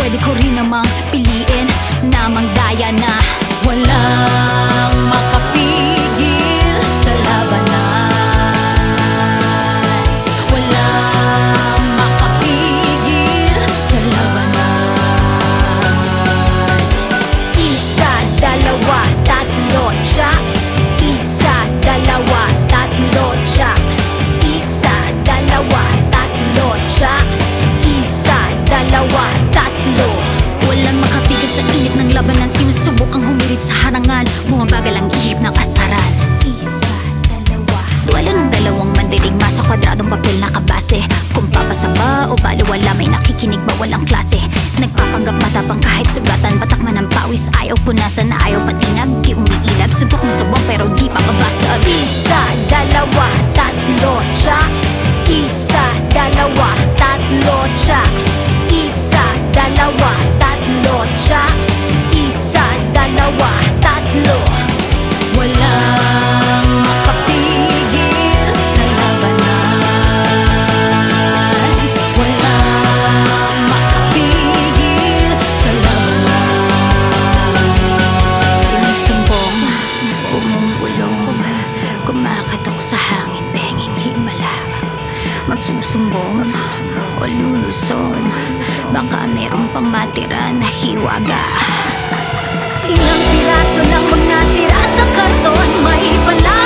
pwede ko rin namang piliin na manggaya na walang makapigil sa labanan. Walang makapigil sa labanan. Isa, dalawa, tatlo, tsak. Isa, dalawa, tatlo, tsak. Isa, dalawa, tatlo, tsak. Isa, dalawa, tatlo. Walang makapigil sa init ng labanan. Sinusubukang humirit sa harangan. Bumabagal ang ihip ng asaran. Isa, dalawa. Duelo ng dalawang mandirigma sa kwadradong papel na kabase. Kung papasa ba o baliwala, may nakikinig ba walang klase. Nagpapanggap matapang kahit sugatan. Batak man ang pawis, ayaw punasan na ayaw patinag. Di umiilag, suntok masabwang pero di pa mabasag. Isa, dalawa, tatlo, tsak. Isa, dalawa, tatlo, tsak. Isa, dalawa, tatlo, tsak. Isa, dalawa, tatlo. Walang makapigil sa labanan. Walang makapigil sa labanan. Sinusumbong, bumumbulong, kumakatok sa hangin, penging himala. Magsusumbong o lulusong, baka merong pamatira na hiwaga. Ilang piraso ng mga tira sa karton, may pala